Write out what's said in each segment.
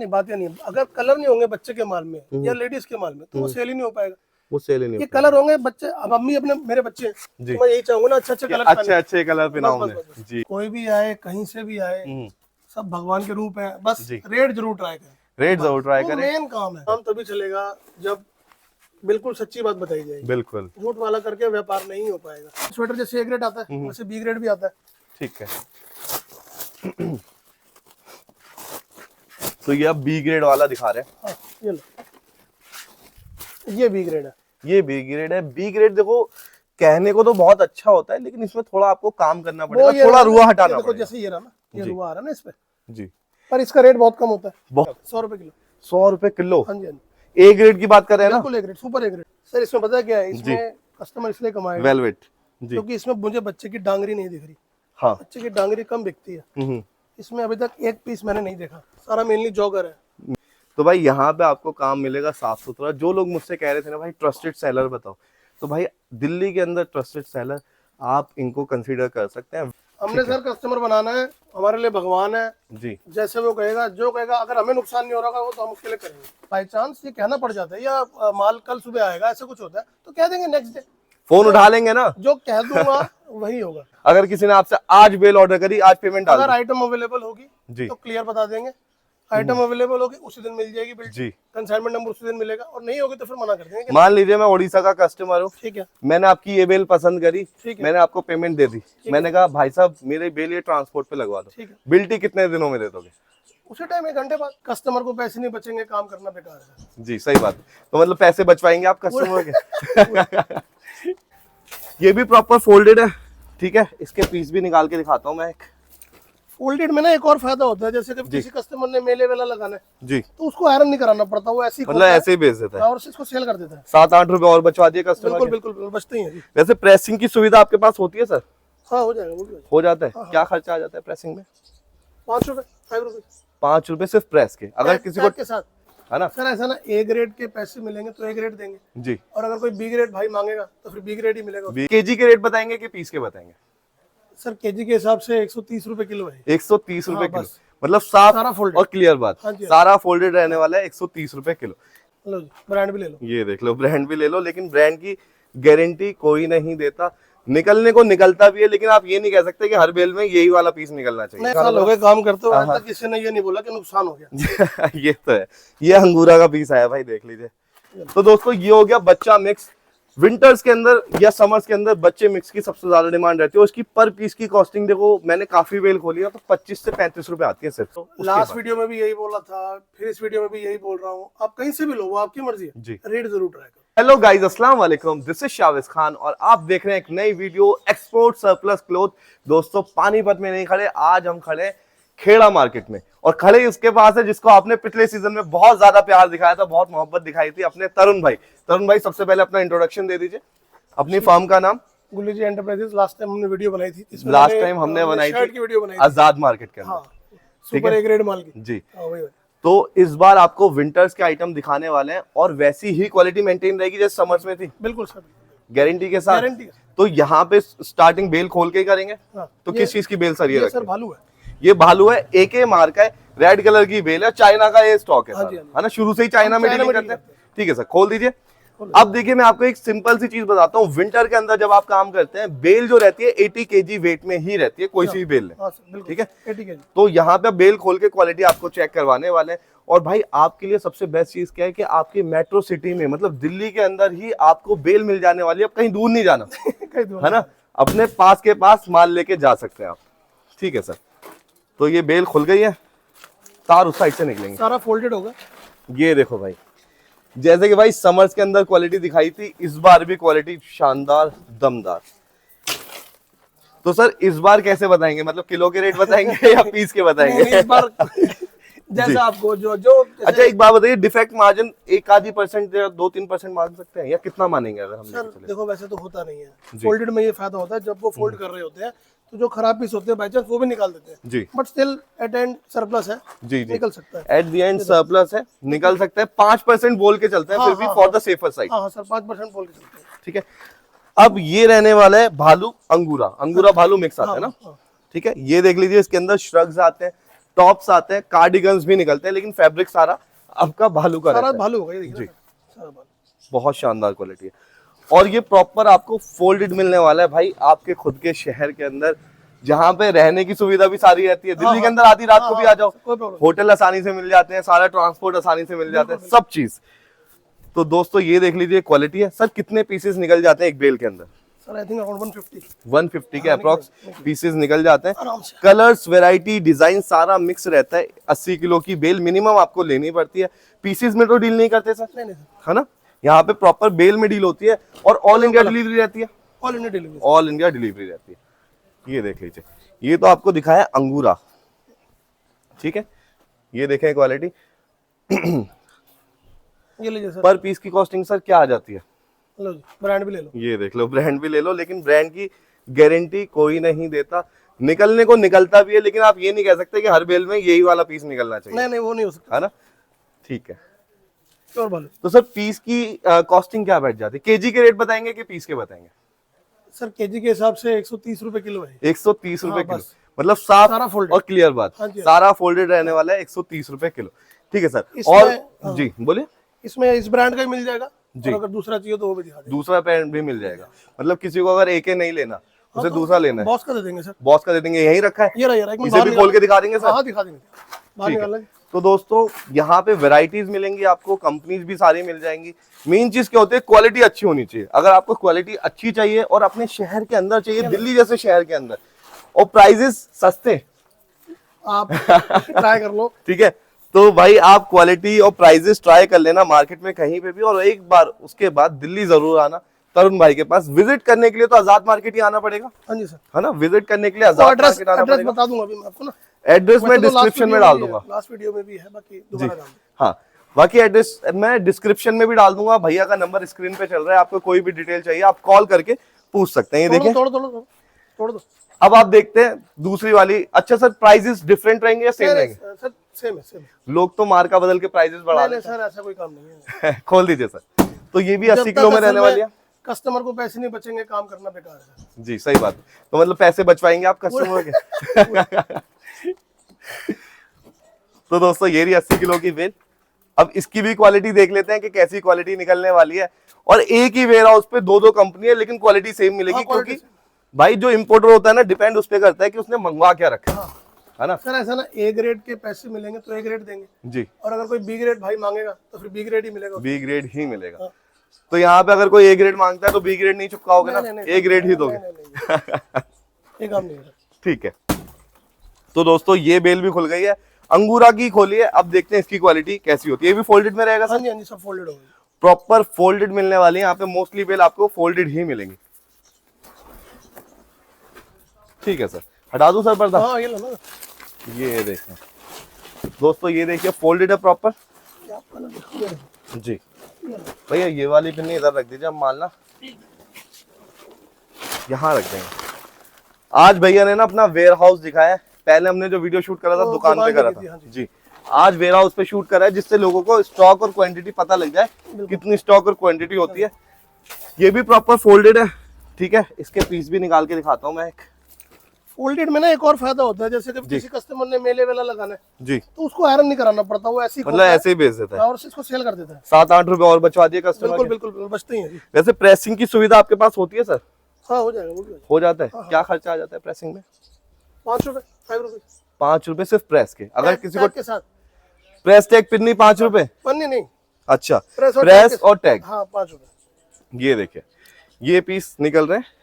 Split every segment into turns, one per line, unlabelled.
नहीं, बात ये नहीं है। अगर कलर नहीं होंगे बच्चे के माल में या लेडीज के माल में तो वो सेल ही नहीं हो पाएगा।
वो सेल ही नहीं
ये कलर होंगे बच्चे, अब अम्मी अपने मेरे बच्चे हैं,
जी।
तो मैं यही चाहूंगा ना अच्छे कलर,
अच्छे अच्छे कलर पिनाओ उन्हें जी।
कोई भी आए कहीं से भी आए सब भगवान के रूप है, बस
जी।
रेट जरूर ट्राई करें।
रेट जरूर ट्राई करें,
मेन काम है। काम तभी चलेगा जब बिल्कुल सच्ची बात बताई जाएगी।
बिल्कुल
झूठ वाला करके व्यापार नहीं हो पाएगा। स्वेटर जैसे ए ग्रेड आता है वैसे बी ग्रेड भी आता है।
ठीक है। तो ये आप बी ग्रेड वाला दिखा रहे हैं।
हाँ, ये लो, ये बी ग्रेड है।
ये बी ग्रेड है। बी ग्रेड देखो कहने को तो बहुत अच्छा होता है, लेकिन इसमें थोड़ा आपको काम करना पड़ेगा, थोड़ा रुआ हटाना पड़ेगा।
जैसे ये रहा ना, ये रुआ आ रहा है ना इस पे
जी,
पर इसका रेट बहुत कम होता है।
बहुत
100 रुपए किलो।
100 रुपए किलो।
हाँ जी, हाँ जी।
ए ग्रेड की बात कर रहे हैं ना?
बिल्कुल A grade, super A grade. Sir इसमें पता क्या है, इसमें कस्टमर इसलिए कमाएगा
वेलवेट जी,
क्योंकि इसमें मुझे बच्चे की डांगरी नहीं दिख रही।
हाँ।
बच्चे की डांगरी कम बिकती है। इसमें अभी तक एक पीस मैंने नहीं देखा, सारा मेनली जॉगर है।
तो भाई यहाँ पे आपको काम मिलेगा साफ सुथरा। जो लोग मुझसे कह रहे थे ना भाई ट्रस्टेड सेलर बताओ, तो भाई दिल्ली के अंदर ट्रस्टेड सेलर आप इनको कंसीडर कर सकते हैं।
हमने सर कस्टमर बनाना है, हमारे लिए भगवान है
जी।
जैसे वो कहेगा, जो कहेगा, अगर हमें नुकसान नहीं हो रहा वो तो हम उसके लिए करेंगे। बाई चांस ये कहना पड़ जाता है या माल कल सुबह आएगा ऐसे कुछ होता है तो कह देंगे नेक्स्ट डे,
फोन उठा लेंगे ना,
जो कह दूंगा वही होगा।
अगर किसी ने आपसे आज बेल ऑर्डर करी, आज पेमेंट डाल
अगर आइटम अवेलेबल होगी
जी,
तो क्लियर बता देंगे। आइटम अवेलेबल होगी उसी दिन मिल जाएगी बिल
जी,
कंसाइनमेंट नंबर उसी दिन मिलेगा, और नहीं होगी तो फिर मना कर देंगे।
मान लीजिए मैं उड़ीसा का कस्टमर हूँ,
ठीक है,
मैंने आपकी ये बेल पसंद करी,
ठीक है,
मैंने आपको पेमेंट दे दी, मैंने कहा भाई साहब मेरे बेल ये ट्रांसपोर्ट पे लगवा दो,
ठीक है,
बिल्टी कितने दिनों में दे दोगे?
उसी टाइम 1 घंटे बाद। कस्टमर को पैसे नहीं बचेंगे, काम करना बेकार है।
जी सही बात। तो मतलब पैसे बचवाएंगे आप कस्टमर के। ये भी प्रॉपर फोल्डेड है, ठीक है। इसके पीस भी निकाल के दिखाता हूँ मैं एक।
फोल्डेड में ना एक और फायदा होता है, जैसे कि किसी कस्टमर ने मेले वेला लगाना है
जी,
तो उसको आयरन नहीं कराना पड़ता, वो ऐसे ही
मतलब ऐसे ही बेच देता है
और इसको सेल कर देता है।
7-8 रुपए और बचवा दिए कस्टमर
बिल्कुल
के।
बिल्कुल बचते ही हैं जी।
वैसे प्रेसिंग की सुविधा आपके पास होती है सर?
हाँ हो जाएगा, वो भी
हो जाता है। क्या खर्चा आ जाता है प्रेसिंग में?
5 रुपए 5 रुपए
5 रुपए सिर्फ प्रेस के। अगर किसी को
के साथ
है ना
सर, ऐसा ना ए ग्रेड के पैसे मिलेंगे तो ए ग्रेड देंगे
जी,
और अगर कोई बी ग्रेड भाई मांगेगा तो फिर बी ग्रेड ही मिलेगा।
केजी के रेट बताएंगे कि पीस के बताएंगे?
सर केजी के हिसाब से 130 रुपए किलो है।
130 रुपए किलो,
बस।
मतलब साफ
सारा फोल्डेड
और क्लियर बात।
हाँ जी,
सारा फोल्डेड रहने वाला है, 130 रुपए किलो।
लो जी, ब्रांड भी ले लो।
ये देख लो, ब्रांड भी ले लो, लेकिन ब्रांड की गारंटी कोई नहीं देता। निकलने को निकलता भी है, लेकिन आप ये नहीं कह सकते कि हर बेल में यही वाला पीस निकलना चाहिए।
साल हो गए काम करते हो, आज तक किसी ने ये नहीं बोला कि नुकसान हो गया।
ये तो है। ये अंगूरा का पीस आया भाई, देख लीजिए। तो दोस्तों ये हो गया बच्चा मिक्स। विंटर्स के अंदर या समर्स के अंदर बच्चे मिक्स की सबसे ज्यादा डिमांड रहती है। उसकी पर पीस की कॉस्टिंग देखो, मैंने काफी बेल खोली है तो 25 से 35 रुपए आती है सिर्फ।
लास्ट वीडियो में भी यही बोला था, फिर इस वीडियो में भी यही बोल रहा हूँ, आप कहीं से भी लो, वो आपकी मर्जी है
जी।
रेट जरूर ट्राई करो।
हेलो गाइस, अस्सलाम वालेकुम, दिस इज शाविज खान और आप देख रहे हैं एक नई वीडियो एक्सपोर्ट सरप्लस क्लॉथ। दोस्तों पानीपत में नहीं खड़े, आज हम खड़े खेड़ा मार्केट में, और खड़े उसके पास है जिसको आपने पिछले सीजन में बहुत ज्यादा प्यार दिखाया था, बहुत मोहब्बत दिखाई थी, अपने तरुण भाई। तरुण भाई सबसे पहले अपना इंट्रोडक्शन दे दीजिए, अपनी फर्म का नाम।
गुल्ली जी एंटरप्राइजेस। लास्ट टाइम हमने वीडियो बनाई थी,
लास्ट टाइम हमने बनाई
शर्ट
थी
की वीडियो बनाई थी
आजाद मार्केट के अंदर।
हाँ, सुपर ए ग्रेड माल की
जी।
हाँ, वही।
तो इस बार आपको विंटर्स के आइटम दिखाने वाले हैं और वैसी ही क्वालिटी मेंटेन रहेगी जैसे समर्स में थी,
बिल्कुल सर,
गारंटी के साथ।
गारंटी।
तो यहाँ पे स्टार्टिंग बेल खोल के ही करेंगे।
हाँ,
तो किस चीज की बेल सर ये
सर भालू है,
ये भालू है, AK मार्क है, रेड कलर की बेल है, चाइना का ये स्टॉक है
हाँ
सर,
जी, हाँ जी।
है ना? शुरू से ही चाइना में डीलिंग करते हैं। ठीक है सर, खोल दीजिए। अब देखिए मैं आपको एक सिंपल सी चीज बताता हूँ। विंटर के अंदर जब आप काम करते हैं, बेल जो रहती है 80 kg वेट में ही रहती है, कोई सी भी बेल ले,
हाँ सर, बिल्कुल,
ठीक है?
80 kg।
तो यहाँ पे बेल खोल के क्वालिटी आपको चेक करवाने वाले हैं। और भाई आपके लिए सबसे बेस्ट चीज क्या है कि आपकी मेट्रो सिटी में, मतलब दिल्ली के अंदर ही आपको बेल मिल जाने वाली है। अब कहीं दूर नहीं जाना,
कहीं दूर
है ना? अपने पास के पास माल लेके जा सकते हैं आप। ठीक है सर, तो ये बेल खुल गई है, तार उस साइड से निकलेंगे,
सारा फोल्डेड होगा।
ये देखो भाई, जैसे कि भाई समर्स के अंदर क्वालिटी दिखाई थी, इस बार भी क्वालिटी शानदार दमदार। तो सर इस बार कैसे बताएंगे, मतलब किलो के रेट बताएंगे या पीस के बताएंगे?
इस बार जैसा आपको जो
अच्छा एक बात बताइए, डिफेक्ट मार्जिन 1-2% या 2-3% मान सकते हैं या कितना मानेंगे अगर हम
सर
लेके चले?
देखो वैसे तो होता नहीं है। फोल्डेड में ये फायदा होता है, जब वो फोल्ड कर रहे होते हैं तो जो खराब पीस होते हैं बाई चांस वो भी निकाल देते हैं
जी
but still at end surplus है,
जी जी,
निकल सकता है।
एट द एंड सरप्लस है, निकल सकता है। 5% बोल के चलते हैं,
हाँ,
फिर भी
हाँ,
फॉर द सेफर साइड।
हाँ सर 5% बोल के चलते हैं।
ठीक है, अब ये रहने वाला है भालू अंगूरा, अंगूरा भालू मिक्स आता है ना?
हाँ।
ठीक है, ये देख लीजिए, इसके अंदर श्रग्स आते हैं, टॉप्स आते हैं, कार्डिगन्स भी निकलते हैं, लेकिन फैब्रिक सारा आपका भालू का
सारा
रहता है।
भालू होगा ये देखिए
जी।
ना, सारा भालू।
बहुत शानदार क्वालिटी है। और ये प्रॉपर आपको फोल्डेड मिलने वाला है भाई, आपके खुद के शहर के अंदर, जहाँ पे रहने की सुविधा भी सारी रहती है। दिल्ली के अंदर आधी रात को भी आ जाओ,
कोई प्रॉब्लम
होटल आसानी से मिल जाते हैं, सारा ट्रांसपोर्ट आसानी से मिल जाता है, सब चीज। तो दोस्तों ये देख लीजिए क्वालिटी है। सर कितने पीसेस निकल जाते हैं एक बेल के अंदर?
सर आई थिंक अराउंड 150
150 के अप्रोक्स पीसेस निकल जाते हैं।
आराम से।
कलर्स, वैरायटी, डिजाइन सारा मिक्स रहता है। 80 किलो की बेल मिनिमम आपको लेनी पड़ती है। पीसेस में तो डील नहीं करते सर,
नहीं नहीं सर,
है ना? यहाँ पे प्रॉपर बेल में डील होती है और ऑल इंडिया डिलीवरी रहती है।
All India delivery.
All India delivery रहती है। ये देख लीजिए, ये तो आपको दिखाया अंगूरा, ठीक है। ये देखें क्वालिटी।
ये लीजिए सर,
पर पीस की कॉस्टिंग सर क्या आ जाती है?
लो जी, ब्रांड भी ले लो।
ये देख लो, ब्रांड भी ले लो, लेकिन ब्रांड की गारंटी कोई नहीं देता। निकलने को निकलता भी है, लेकिन आप ये नहीं कह सकते कि हर बेल में यही वाला पीस निकलना चाहिए,
नहीं नहीं वो नहीं हो सकता,
है ना? ठीक है।
प्योर भालू।
तो सर पीस की कॉस्टिंग क्या बैठ जाती है? केजी के रेट बताएंगे कि पीस के बताएंगे?
सर केजी के हिसाब से 130 रुपए किलो है।
130 रुपए
हाँ,
किलो,
बस।
मतलब साफ
सारा folded।
और क्लियर बात।
हाँ जी, हाँ।
सारा फोल्डेड रहने वाला है, 130 रुपए किलो, ठीक है सर।
इसमें-
और
हाँ।
जी बोलिए।
इसमें इस ब्रांड का ही मिल जाएगा,
जी।
और अगर दूसरा चाहिए तो वो भी दिखा देंगे।
दूसरा पैंट भी मिल जाएगा, मतलब किसी को अगर एक नहीं लेना, उसे
तो
दूसरा लेना है,
बॉस का दे देंगे सर।
बॉस का दे देंगे। यही रखा है,
ये रहा, एक मिनट
इसे
बाहर
भी
निकाल-
खोल के दिखा देंगे सर।
हाँ दिखा देंगे, बाहर
ठीक है।
निकाल लेंगे।
तो दोस्तों यहाँ पे वैरायटीज मिलेंगी आपको, कंपनीज भी सारी मिल जाएंगी। मेन चीज क्या होती है? क्वालिटी अच्छी होनी चाहिए। अगर आपको क्वालिटी अच्छी चाहिए और अपने शहर के अंदर चाहिए, दिल्ली जैसे शहर के अंदर, और प्राइजेस सस्ते,
आप ट्राई कर लो।
ठीक है, तो भाई आप क्वालिटी और प्राइजेस ट्राई कर लेना मार्केट में कहीं पे भी। और एक बार उसके बाद दिल्ली जरूर आना तरुण भाई के पास। विजिट करने के लिए तो आजाद मार्केट ही आना पड़ेगा,
हाँ जी सर,
है ना? विजिट करने के लिए
तो
आजाद
एड्रेस
मार्केट आना
एड्रेस
पड़ेगा।
बता दूंगा अभी मैं आपको ना।
एड्रेस मैं डिस्क्रिप्शन में डाल दूंगा।
लास्ट वीडियो में भी है, बाकी
जी
दोबारा डाल दूंगा।
हाँ, बाकी एड्रेस मैं डिस्क्रिप्शन में भी डाल दूंगा। भैया का नंबर स्क्रीन पे चल रहा है, आपको कोई भी डिटेल चाहिए आप कॉल करके पूछ सकते हैं। ये देखिए,
तोड़ दो।
अब आप देखते हैं दूसरी वाली। अच्छा सर, प्राइजेस डिफरेंट रहेंगे या सेम रहेंगे?
सर सेम है, सेम है।
लोग तो मार्का बदल के प्राइजेस बढ़ा
नहीं सर, ऐसा कोई काम नहीं है।
हैं। खोल दीजिए सर। तो ये भी
जब
80
तक
किलो में
असल
रहने वाली है।
कस्टमर को पैसे नहीं बचेंगे, काम करना बेकार है।
जी सही बात। तो मतलब पैसे बचवाएंगे आप कस्टमर के। तो दोस्तों ये रही 80 किलो की बेल। अब इसकी भी क्वालिटी देख लेते हैं कि कैसी क्वालिटी निकलने वाली है। और एक ही वेयर हाउस पे दो कंपनी है, लेकिन क्वालिटी सेम मिलेगी।
हाँ, quality
क्योंकि भाई जो इम्पोर्टर होता है ना, डिपेंड उस पर करता है कि उसने मंगवा क्या रखा है, है ना?
सर ऐसा ना, ए ग्रेड के पैसे मिलेंगे तो ए ग्रेड देंगे,
जी,
और अगर कोई बी ग्रेड भाई मांगेगा तो फिर बी ग्रेड ही मिलेगा।
बी ग्रेड ही मिलेगा।
हाँ।
तो यहाँ पे अगर कोई ए ग्रेड मांगता है तो बी ग्रेड नहीं चिपकाओगे ना,
नहीं,
ए ग्रेड ही दोगे।
ये काम नहीं है।
ठीक है। तो दोस्तों ये बेल भी खुल गई है, अंगूरा की खोली है। अब देखते हैं इसकी क्वालिटी कैसी होती है। ये भी फोल्डेड में रहेगा
हाँ
सर?
जी, हाँ जी, सब फोल्डेड हो गई।
प्रॉपर फोल्डेड मिलने वाली है। यहाँ पे मोस्टली बेल आपको फोल्डेड ही मिलेंगी। ठीक है सर, हटा दूं सर पर्दा?
हाँ ये लो ना।
ये देखें दोस्तों, ये देखिए फोल्डेड है प्रॉपर।
ये आपका ना देखो, ये देखो।
जी भैया, ये वाली पिन्नी इधर रख दीजिए, हम मालना यहाँ रख देंगे। आज भैया ने ना अपना वेयर हाउस दिखाया है। पहले हमने जो वीडियो शूट करा था
वो
दुकान पे
दुकान
करा
पे की थी,
था।
हाँ जी।
जी, आज वेयर हाउस पे शूट करा है, जिससे लोगों को स्टॉक और क्वांटिटी पता लग जाए, कितनी स्टॉक और क्वांटिटी होती है। ये भी प्रॉपर फोल्डेड है, ठीक है। इसके पीस भी निकाल के दिखाता हूँ मैं एक।
फोल्डेड में ना एक और फायदा होता है, जैसे कि किसी कस्टमर ने मेले वेला लगाना है
जी,
तो उसको आयरन नहीं कराना पड़ता, वो ऐसे ही
मतलब
खोलता है
ऐसे ही बेच देता है।
और इसको सेल कर देता है।
7-8 रुपए और बचवा दिए कस्टमर
बिल्कुल
के।
बिल्कुल बिल्कुल, बचते ही हैं जी।
वैसे प्रेसिंग की सुविधा आपके पास होती है सर?
हाँ हो जाएगा, वो भी
हो जाता है। क्या खर्चा आ जाता है प्रेसिंग में?
5 रुपए, 5 रुपए
5 रुपए सिर्फ प्रेस के। अगर किसी को
के साथ
प्रेस टैग पिन्नी 5 रुपए?
पन्नी नहीं,
अच्छा,
प्रेस और
प्रेस
टैग
और टैग।
हाँ 5 रुपए।
ये देखिए, ये पीस निकल रहे हैं।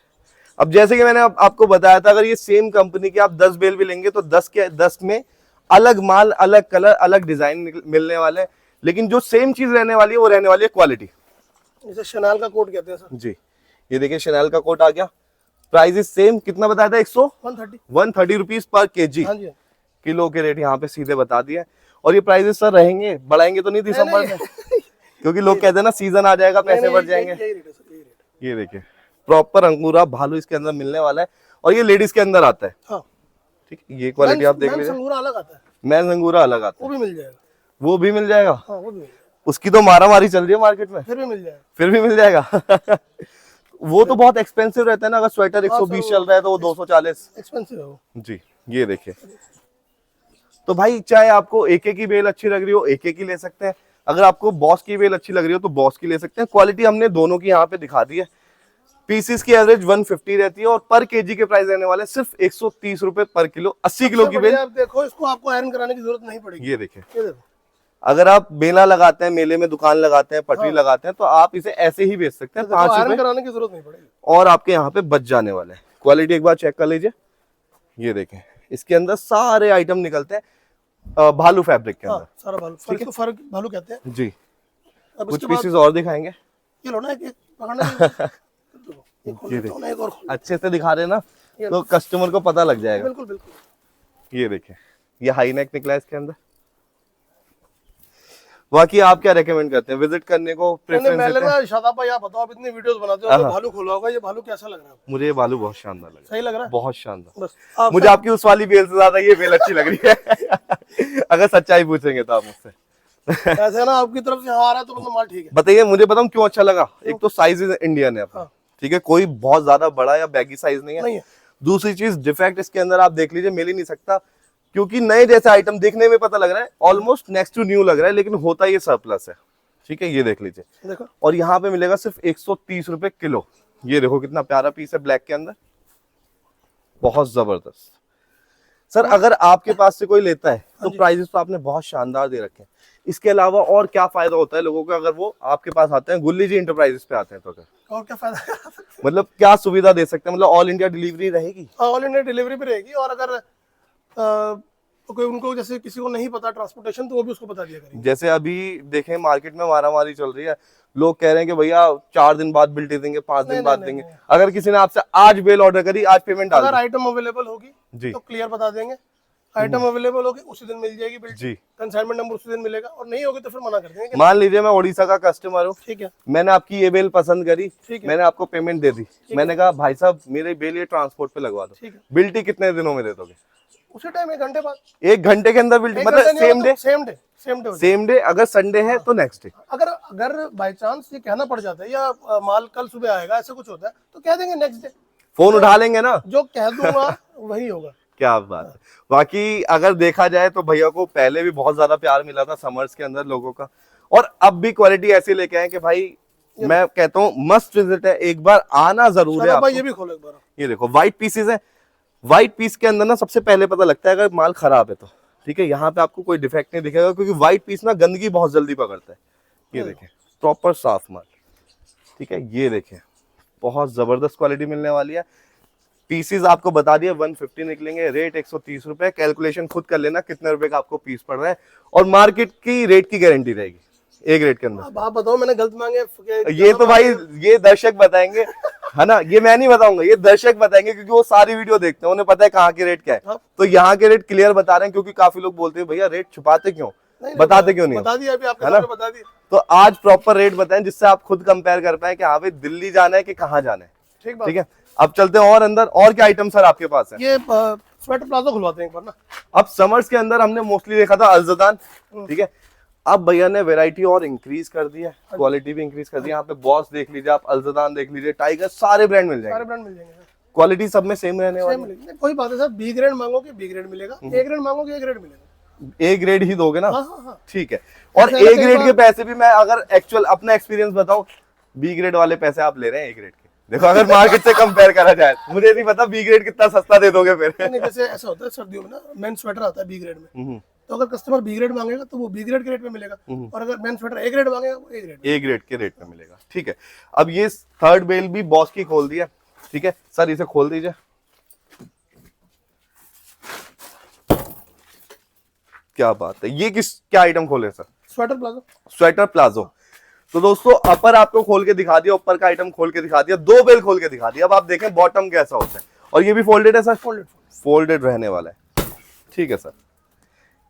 अब जैसे कि मैंने आपको बताया था, अगर ये सेम कंपनी के आप 10 बेल भी लेंगे तो 10 के 10 में अलग माल, अलग कलर, अलग डिजाइन मिलने वाले हैं। लेकिन जो सेम चीज रहने वाली है वो रहने वाली है क्वालिटी।
जैसे शनाल का कोट कहते हैं सर।
जी, ये देखिए शैनल का कोट आ गया। प्राइस सेम, कितना बताया था? 130 रुपीज पर केजी।
हाँ जी,
किलो के रेट यहाँ पे सीधे बता दिए। और ये प्राइसेस सर रहेंगे, बढ़ाएंगे तो नहीं दिसंबर में? क्योंकि लोग कहते हैं ना सीजन आ जाएगा पैसे बढ़ जाएंगे।
यही रेट है सर, यही रेट।
ये देखिए प्रॉपर अंगूरा भालू इसके अंदर मिलने वाला है। और ये लेडीज के अंदर आता है,
हाँ,
ठीक है। ये क्वालिटी आप देख लीजिए।
संगूरा अलग आता है,
मैन अंगूरा अलग आता
वो भी मिल जाएगा।
है, वो भी मिल जाएगा।
हाँ वो भी मिल जाएगा,
उसकी तो मारामारी चल रही है मार्केट में,
फिर भी मिल जाएगा।
फिर भी मिल जाएगा। वो तो बहुत एक्सपेंसिव रहता है ना। अगर स्वेटर 120 चल रहा है तो वो 240।
एक्सपेंसिव है वो।
जी, ये देखिए तो भाई चाहे आपको AK की बेल अच्छी लग रही हो AK की ले सकते हैं, अगर आपको बॉस की बेल अच्छी लग रही हो तो बॉस की ले सकते हैं। क्वालिटी हमने दोनों की यहाँ पे दिखा दी है। पीसीस की एवरेज 150 रहती है और पर केजी के प्राइस रहने वाले सिर्फ 130 रुपए पर किलो। 80 किलो की बेल
आप देखो, इसको आपको आयरन कराने की जरूरत नहीं पड़ेगी।
ये देखें,
ये देखो,
अगर आप मेला लगाते हैं, मेले में दुकान लगाते हैं, पटरी लगाते हैं, तो आप इसे ऐसे ही बेच सकते हैं 5
आयरन
रुपए
कराने की जरूरत नहीं पड़ेगी
और आपके यहाँ पे बच जाने वाले हैं। क्वालिटी एक बार चेक कर लीजिए। ये देखें, इसके अंदर सारे आइटम निकलते हैं भालू फैब्रिक के अंदर।
सारा भालू, फर्क भालू कहते हैं
जी।
अब
कुछ
इसके बाद
पीसेस और दिखाएंगे।
ये लो ना, एक पकड़ना
ये देखिए,
एक और
अच्छे से दिखा रहे हैं ना, तो कस्टमर को पता लग जाएगा।
बिल्कुल बिल्कुल।
ये देखिए, ये हाई नेक निकला है इसके अंदर। बाकी आप क्या रेकमेंड करते हैं विजिट करने को? प्रेफरेंस देते हैं?
शादाब भाई, आप बताओ, आप इतनी वीडियोस बनाते हो, तो भालू खोला होगा, ये भालू कैसा लग रहा है?
मुझे ये भालू बहुत शानदार लगा।
सही लग रहा है,
बहुत शानदार।
बस
मुझे आपकी उस वाली बेल से ज्यादा ये बेल अच्छी लग रही है। अगर सच्चाई पूछेंगे तो आप मुझसे।
ऐसे ना आपकी तरफ से आ रहा है तो माल ठीक है।
बताइए, मुझे बताऊं क्यों अच्छा लगा। एक तो साइज इंडियन है अपना, ठीक है, कोई बहुत ज्यादा बड़ा या बैगी साइज नहीं है। दूसरी चीज, डिफेक्ट इसके अंदर आप देख लीजिए, मिल ही नहीं सकता, क्योंकि नए जैसा आइटम देखने में पता लग रहा है, ऑलमोस्ट नेक्स्ट टू न्यू लग रहा है, लेकिन होता ये सरप्लस है। ठीक है, ये देख लीजिए,
देखो। और
यहाँ पे मिलेगा सिर्फ 130 रुपए किलो। ये देखो कितना प्यारा पीस है ब्लैक के अंदर, बहुत जबरदस्त। सर अगर आपके पास से कोई लेता है तो प्राइसेस तो आपने बहुत शानदार दे रखे हैं, इसके अलावा और क्या फायदा होता है लोगों को अगर वो आपके पास आते हैं, गुल्ली जी इंटरप्राइजेस पे आते हैं तो?
और क्या फायदा
मतलब क्या सुविधा दे सकते हैं? मतलब ऑल इंडिया डिलीवरी रहेगी?
ऑल इंडिया डिलीवरी भी रहेगी, और अगर कोई उनको जैसे किसी को नहीं पता ट्रांसपोर्टेशन, तो वो भी उसको बता दिया करेंगे।
जैसे अभी देखें मार्केट में मारामारी चल रही है, लोग कह रहे हैं कि भैया 4 दिन बाद बिल दे देंगे, 5 दिन बाद देंगे। अगर किसी ने आपसे आज बेल ऑर्डर करी, आज पेमेंट डाल,
अगर आइटम अवेलेबल होगी
जी
तो क्लियर बता देंगे, आइटम अवेलेबल होगी उसी दिन मिल जाएगी बिल
जी,
कंसाइनमेंट नंबर उसी दिन मिलेगा, और नहीं होगी तो फिर मना कर देंगे।
मान लीजिए मैं उड़ीसा का कस्टमर हूँ,
ठीक है,
मैंने आपकी ये बेल पसंद करी,
ठीक है,
मैंने आपको पेमेंट दे दी, मैंने कहा भाई साहब मेरे बेल ये ट्रांसपोर्ट पे लगवा दो,
ठीक है,
बिल्टी कितने दिनों में दे दोगे?
उसी टाइम 1 घंटे बाद,
1 घंटे के अंदर बिल्टी, मतलब सेम डे। अगर संडे है तो नेक्स्ट डे।
अगर बाय चांस ये कहना पड़ जाता है या माल कल सुबह आएगा, ऐसा कुछ होता है, तो कह देंगे नेक्स्ट डे,
फोन उठा लेंगे ना,
जो कह दूंगा वही होगा।
क्या बात है। बाकी अगर देखा जाए तो भैया को पहले भी बहुत ज्यादा प्यार मिला था समर्स के अंदर लोगों का, और अब भी क्वालिटी ऐसी लेके आए कि भाई मैं कहता हूँ मस्ट विजिट है, एक बार आना जरूर है आपको।
ये भी खोलो एक बार। ये
देखो व्हाइट पीसेस है, व्हाइट पीस के अंदर ना सबसे पहले पता लगता है अगर माल खराब है तो, ठीक है, यहाँ पे आपको कोई डिफेक्ट नहीं दिखेगा, क्योंकि व्हाइट पीस ना गंदगी बहुत जल्दी पकड़ता है। ये देखें, प्रॉपर साफ माल, ठीक है, ये देखें, बहुत जबरदस्त क्वालिटी मिलने वाली है। पीसेस आपको बता दिया 150 निकलेंगे, रेट 130 रुपए। कैलकुलेशन खुद कर लेना कितने रुपए का आपको पीस पड़ रहा है, और मार्केट की रेट की गारंटी रहेगी एक रेट के अंदर।
अब आप बताओ, मैंने गलत मांगे?
ये तो भाई ये दर्शक बताएंगे, है ना, ये मैं नहीं बताऊंगा, ये दर्शक बताएंगे, क्योंकि वो सारी वीडियो देखते हैं, उन्हें पता है कहाँ के रेट क्या है। तो यहाँ के रेट क्लियर बता रहे हैं, क्योंकि काफी लोग बोलते हैं भैया रेट छुपाते क्यों, बताते क्यों नहीं?
बता दिया अभी आपने, है ना, बता दिया।
तो आज प्रॉपर रेट बताएं जिससे आप खुद कंपेयर कर पाए कि हाँ भाई दिल्ली जाना है कि कहाँ जाना है। ठीक है, अब चलते हैं और अंदर। और क्या आइटम सर आपके पास है?
ये स्वेटर प्लाजो खुलवाते हैं एक बार ना।
अब समर्स के अंदर हमने मोस्टली देखा था अल्जदान, ठीक है, अब भैया ने वैरायटी और इंक्रीज कर दी है, क्वालिटी भी इंक्रीज कर दी है। यहाँ पे बॉस देख लीजिए आप, अल्जदान देख लीजिए, टाइगर, सारे ब्रांड मिल जाएंगे। क्वालिटी सब में सेम रहने वाली है।
कोई बात है सर, बी ग्रेड मांगोगे बी ग्रेड मिलेगा, ए ग्रेड मांगोगे ए ग्रेड मिलेगा।
ए ग्रेड ही दोगे ना?
हाँ।
ठीक है, और ए ग्रेड के पैसे भी मैं अगर एक्चुअल अपना एक्सपीरियंस बताऊं, बी ग्रेड वाले पैसे आप ले रहे हैं ए ग्रेड के। देखो अगर मार्केट से कंपेयर करा जाए, मुझे नहीं पता बी ग्रेड कितना सस्ता दे दोगे फिर।
नहीं, जैसे ऐसा होता है सर्दियों में ना, मेन स्वेटर आता है बी ग्रेड में, तो अगर कस्टमर बी ग्रेड मांगेगा तो वो बी ग्रेड के रेट में मिलेगा, और अगर मेन स्वेटर ए ग्रेड मांगेगा वो ए ग्रेड
के रेट में मिलेगा। ठीक है, अब ये थर्ड बेल भी बॉस की खोल दिया, ठीक है सर, इसे खोल दीजिए। क्या बात है, ये क्या आइटम खोले सर? Sweater palazzo. तो दोस्तों अपर आपको खोल के दिखा दिया, ऊपर का आइटम खोल के दिखा दिया, 2 बेल खोल के दिखा दिया। अब आप देखें बॉटम कैसा होता है, और ये भी फोल्डेड है सर? फोल्डेड रहने वाला है। ठीक है सर,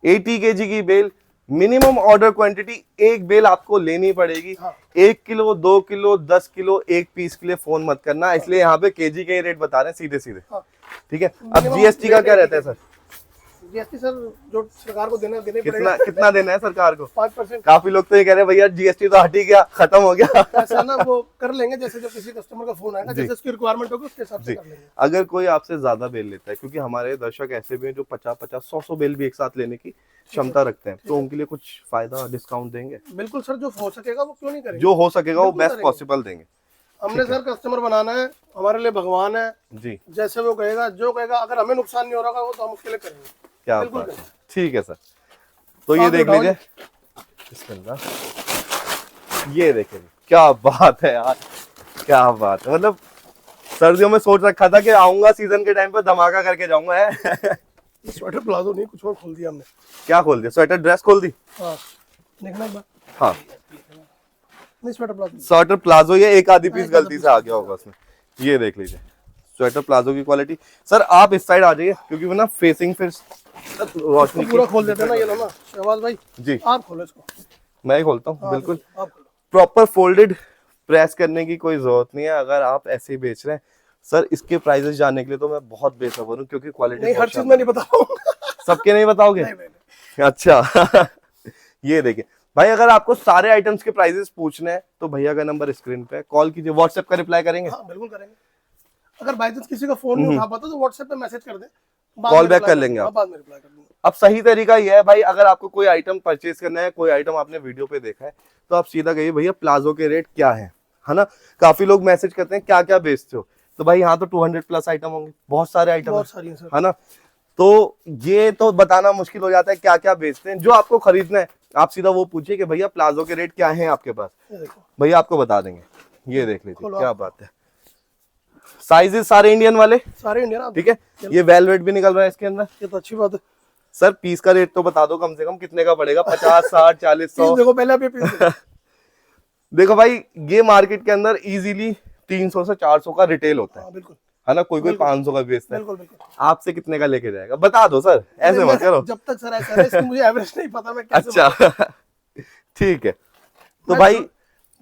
80 kg की बेल, मिनिमम ऑर्डर क्वांटिटी एक बेल आपको लेनी पड़ेगी। 1 किलो 2 किलो 10 किलो एक पीस के लिए फोन मत करना, इसलिए यहाँ पे केजी के रेट बता रहे हैं सीधे। ठीक है, अब जीएसटी का क्या रहता है सर?
जीएसटी सर जो सरकार को देना देने
कितना कितना देना है सरकार को?
5%।
काफी लोग तो ये कह रहे हैं भैया जीएसटी तो हट ही गया, खत्म हो गया।
ऐसा ना वो कर लेंगे, जैसे जब किसी कस्टमर का फोन आएगा, जैसे उसकी रिक्वायरमेंट होगी उसके हिसाब से कर लेंगे।
अगर कोई आपसे ज्यादा बेल लेता है, क्योंकि हमारे दर्शक ऐसे भी हैं जो 50-50, 100-100 बेल भी एक साथ लेने की क्षमता रखते हैं, तो उनके लिए कुछ फायदा डिस्काउंट देंगे?
बिल्कुल सर, जो हो सकेगा वो क्यों नहीं करेंगे,
जो हो सकेगा वो
बिल्कुल
बेस्ट
करेंगे।
पॉसिबल देंगे।
हमने सर कस्टमर बनाना है, हमारे लिए भगवान है
जी,
जैसे वो कहेगा, जो कहेगा, अगर हमें नुकसान नहीं हो रहा वो तो हम उसके लिए करेंगे।
क्या
बिल्कुल
बात है।
करेंगे।
ठीक है सर, तो ये
आप
देख
उठाओ
लीजिए, बिस्मिल्लाह। ये देखिए क्या बात है यार, क्या बात है। मतलब सर्दियों में सोच रखा था कि आऊंगा सीजन के टाइम पे धमाका करके जाऊंगा है।
स्वेटर प्लाजो नहीं, कुछ और खोल दिया हमने।
क्या खोल दिया? स्वेटर ड्रेस खोल दी?
हाँ देखना एक बार।
हाँ,
नहीं स्वेटर प्लाजो।
स्वेटर प्लाजो, ये एक आधी पीस
एक आधा
गलती
पीस
से आ गया होगा उसमें। ये देख लीजिए स्वेटर प्लाजो की क्वालिटी। सर आप इस साइड आ जाइए, क्योंकि वो ना फेसिंग फिर रोशनी
पूरा खोल देते हैं ना, ये लो ना शहबाज भाई
जी,
आप खोलो इसको।
मैं ही खोलता हूँ।
हाँ,
बिल्कुल
आप खोलो।
प्रॉपर फोल्डेड, प्रेस करने की कोई जरूरत नहीं है अगर आप ऐसे ही बेच रहे हैं। सर इसके प्राइसेस जानने के लिए तो मैं बहुत बेसब्र हूँ, क्योंकि क्वालिटी
नहीं हर चीज मैं नहीं बता पाऊंगा।
सबके नहीं बताओगे?
नहीं।
अच्छा। ये देखिए भाई, अगर आपको सारे आइटम्स के प्राइसेस पूछने हैं तो भैया का नंबर स्क्रीन पे है, कॉल कीजिए, व्हाट्सएप का रिप्लाई करेंगे।
हाँ बिल्कुल करेंगे। अगर बाई चांस किसी का फोन नहीं उठा पाता तो व्हाट्सएप पे मैसेज कर दे,
कॉल बैक कर लेंगे आप।
बाद में रिप्लाई कर दूंगा।
अब सही तरीका ये है भाई, अगर आपको कोई आइटम परचेज करना है, कोई आइटम आपने वीडियो पे देखा है, तो आप सीधा कहिए भैया प्लाजो के रेट क्या है ना। काफी लोग मैसेज करते हैं क्या क्या बेचते हो, तो भाई यहाँ तो 200 प्लस आइटम होंगे, बहुत सारे आइटम
बहुत सारी हैं सर।
है ना। तो ये तो बताना मुश्किल हो जाता है क्या क्या बेचते हैं। जो आपको खरीदना है आप सीधा वो पूछिए कि भैया प्लाजो के रेट क्या है आपके पास,
ये देखो
भैया आपको बता देंगे। ये देख लीजिए
खोलो
क्या बात है। साइजेस सारे इंडियन वाले,
सारे इंडियन।
ठीक है। ये वेलवेट भी निकल रहा है इसके अंदर।
ये तो अच्छी बात है
सर पीस का रेट तो बता दो कम से कम कितने का पड़ेगा? 50, 60, 40, 100?
पीस देखो पहले, आप ये पीस देखो।
देखो भाई, ये मार्केट के अंदर इजीली 300 से 400 का रिटेल होता
हाँ बिल्कुल
है ना। कोई 500 का बेचता है।
बिल्कुल बिल्कुल।
आपसे कितने का लेके जाएगा बता दो सर, ऐसे मत करो।
जब तक सर ऐसा है, इसकी मुझे एवरेज नहीं पता मैं कैसे
अच्छा। ठीक है, तो
मैं
भाई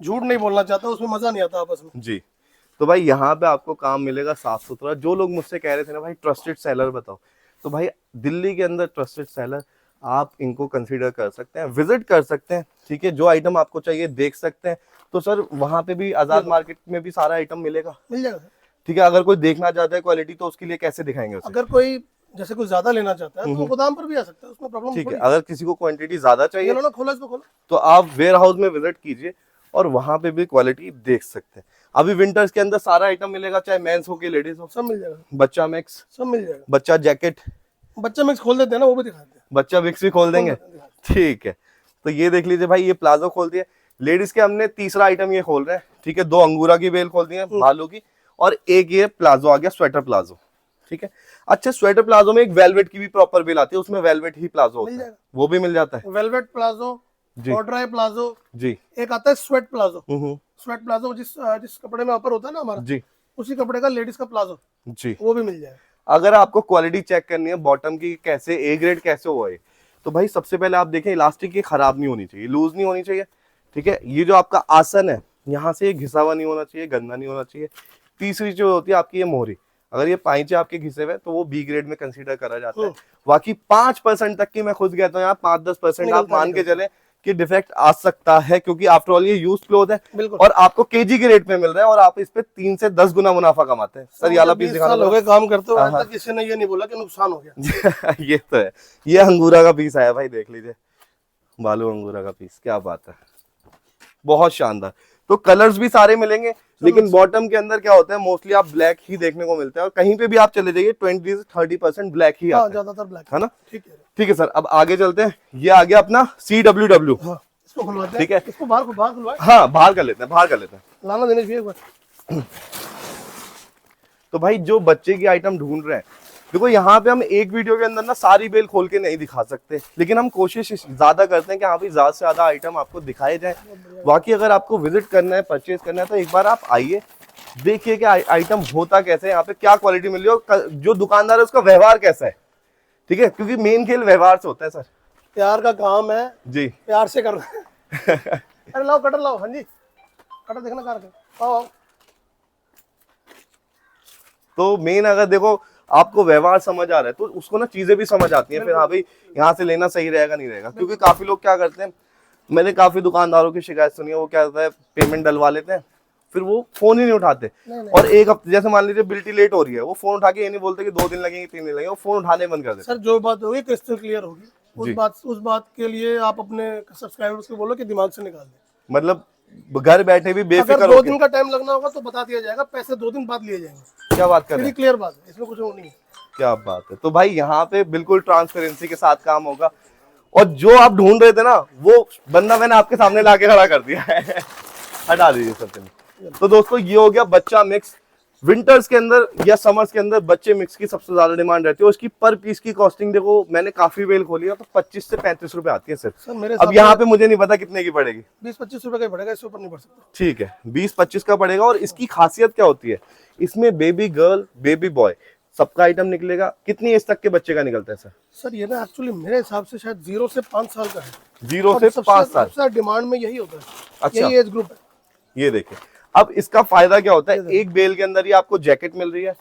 झूठ नहीं बोलना चाहता, उसमें मजा नहीं आता आपस में।
जी, तो भाई यहाँ पे आपको काम मिलेगा साफ सुथरा। जो लोग मुझसे कह रहे थे ना भाई ट्रस्टेड सेलर बताओ, तो भाई दिल्ली के अंदर ट्रस्टेड सेलर आप इनको कंसीडर कर सकते हैं, विजिट कर सकते हैं, ठीक है। जो आइटम आपको चाहिए देख सकते हैं। तो सर वहां पे भी आजाद मार्केट में भी सारा आइटम मिलेगा,
मिल जाएगा सर।
ठीक है। अगर कोई देखना चाहता है क्वालिटी, तो उसके लिए कैसे दिखाएंगे उसे?
अगर कोई जैसे कोई ज्यादा लेना चाहता है तो गोदाम पर भी आ सकता है, उसमें प्रॉब्लम
ठीक है,
थोड़ी
अगर किसी को क्वांटिटी ज्यादा
है।
चाहिए
ये लो ना, खोलो इसको खोलो।
तो आप वेयर हाउस में विजिट कीजिए और वहां पे भी क्वालिटी देख सकते हैं। अभी विंटर्स के अंदर सारा आइटम मिलेगा, चाहे मेंस हो कि लेडीज हो।
सब मिल जाएगा,
बच्चा मिक्स,
सब मिल जाएगा।
बच्चा जैकेट,
बच्चा मिक्स खोल देते हैं ना, वो भी दिखाते हैं।
बच्चा मिक्स भी खोल देंगे, ठीक है। तो ये देख लीजिए भाई, ये प्लाजो खोल दिया। लेडीज के हमने तीसरा आइटम ये खोल रहे हैं, ठीक है। 2 अंगूरा की बेल खोल दी है भालू की, और एक ये प्लाजो आ गया स्वेटर प्लाजो, ठीक है। अच्छा, स्वेटर प्लाजो में एक वेलवेट की भी प्रॉपर बेल आती है, उसमें वेलवेट ही प्लाजो होता है, वो भी मिल जाता है।
वेलवेट प्लाजो, कॉर्डराय प्लाजो,
जी,
एक आता है स्वेट प्लाजो।
हम्म,
स्वेट प्लाजो जिस कपड़े में ऊपर होता है ना हमारा,
जी
उसी कपड़े का लेडीज का प्लाजो,
जी।
वो भी मिल जाएगा।
अगर आपको क्वालिटी चेक करनी है बॉटम की, कैसे ए ग्रेड कैसे हुआ है, तो भाई सबसे पहले आप देखें इलास्टिक ये खराब नहीं होनी चाहिए, लूज नहीं होनी चाहिए, ठीक है। ये जो आपका आसन है यहाँ से घिसा हुआ नहीं होना चाहिए, गंदा नहीं होना चाहिए। तीसरी जो होती है आपकी ये मोहरी, अगर ये पाइचे आपके घिसे हुए तो वो बी ग्रेड में कंसीडर करा जाता है। बाकी 5% तक की मैं खुद कहता हूँ यहाँ, 5-10% आप मान के चले कि डिफेक्ट आ सकता है, क्योंकि आफ्टर ऑल ये यूज क्लोथ है और आपको केजी के रेट में मिल रहा है और आप इस पे 3 से 10 गुना मुनाफा कमाते हैं। सर ये वाला पीस दिखा दो।
काम करते हो, आज तक किसी ने ये नहीं बोला कि नुकसान हो गया।
ये तो है, ये अंगूरा का पीस आया भाई, देख लीजिए बालू अंगूरा का पीस, क्या बात है, बहुत शानदार। तो कलर्स भी सारे मिलेंगे, लेकिन बॉटम के अंदर क्या होता है, मोस्टली आप ब्लैक ही देखने को मिलता है, और कहीं पे भी आप चले जाइए 20 से 30% ब्लैक ही आता है,
ज्यादातर ब्लैक
है ना।
ठीक
है सर, अब आगे चलते हैं। ये आ गया अपना CWW,
इसको खुलवाते हैं,
ठीक है।
इसको बाहर खुलवाए।
हाँ बाहर कर लेते हैं, बाहर कर लेते हैं।
लाना देने चाहिए एक बार।
तो भाई जो बच्चे की आइटम ढूंढ रहे हैं, देखो यहाँ पे हम एक वीडियो के अंदर ना सारी बेल खोल के नहीं दिखा सकते, लेकिन हम कोशिश ज्यादा करते हैं कि हाँ भाई ज्यादा से ज्यादा आइटम आपको दिखाए जाए। बाकी अगर आपको विजिट करना है, परचेज करना है, तो एक बार आप आइए, देखिए कि आइटम होता कैसे है, यहाँ पे क्या क्वालिटी मिल रही है, जो दुकानदार है उसका व्यवहार कैसा है, ठीक है। क्योंकि मेन खेल व्यवहार से होता है सर।
प्यार का काम है
जी,
प्यार से करना है। अरे लाओ कटर लाओ। हाँ जी, कटर देखना कार के आओ।
तो मेन अगर देखो आपको व्यवहार समझ आ रहा है तो उसको ना चीजें भी समझ आती हैं, फिर हाँ भाई यहाँ से लेना सही रहेगा नहीं रहेगा। क्योंकि काफी लोग क्या करते हैं, मैंने काफी दुकानदारों की शिकायत सुनी है, वो क्या होता है पेमेंट डलवा लेते हैं, फिर वो फोन ही नहीं उठाते। और एक हफ्ते जैसे मान लीजिए बिल्टी लेट हो रही है, वो फोन उठा के ये नहीं बोलते कि 2 दिन लगेंगे 3 दिन लगेंगे, वो फोन उठाने बंद कर देते।
सर जो बात होगी क्रिस्टल क्लियर होगी, उस बात के लिए आप अपने सब्सक्राइबर्स को बोलो कि दिमाग से निकाल दें।
मतलब घर बैठे भी
अगर
बेफिक्र
2
होके।
दिन का टाइम लगना होगा तो बता दिया जाएगा, पैसे 2 दिन बाद लिए जाएंगे।
क्या बात कर रहे
सीधी
हैं,
क्लियर बात है, इसमें कुछ वो नहीं है।
क्या बात है। तो भाई यहाँ पे बिल्कुल ट्रांसपेरेंसी के साथ काम होगा, और जो आप ढूंढ रहे थे ना वो बंदा मैंने आपके सामने लाके खड़ा कर दिया है। हटा दीजिए सब। तो दोस्तों ये हो गया बच्चा मिक्स। विंटर्स के अंदर या समर्स के अंदर बच्चे मिक्स की सबसे ज्यादा डिमांड रहती है। उसकी पर पीस की कॉस्टिंग देखो, मैंने काफी बेल खोली है तो 25 से 35 रुपए आती है सिर्फ।
सर मेरे
अब यहाँ पे मुझे नहीं पता कितने की पड़ेगी।
20-25 रुपए का ही पड़ेगा, इससे ऊपर नहीं पड़ सकता।
ठीक है, 20-25 का पड़ेगा। और इसकी खासियत क्या होती है, इसमें बेबी गर्ल बेबी बॉय सबका आइटम निकलेगा। कितनी एज तक के बच्चे का निकलता है सर?
सर ये ना एक्चुअली मेरे हिसाब से शायद 0 से 5 साल का है।
0 से 5 साल
सबसे डिमांड में यही होता है।
अच्छा।
यही एज ग्रुप है।
ये देखिए, अब इसका फायदा क्या होता है, एक बेल के अंदर ही आपको जैकेट मिल रही है,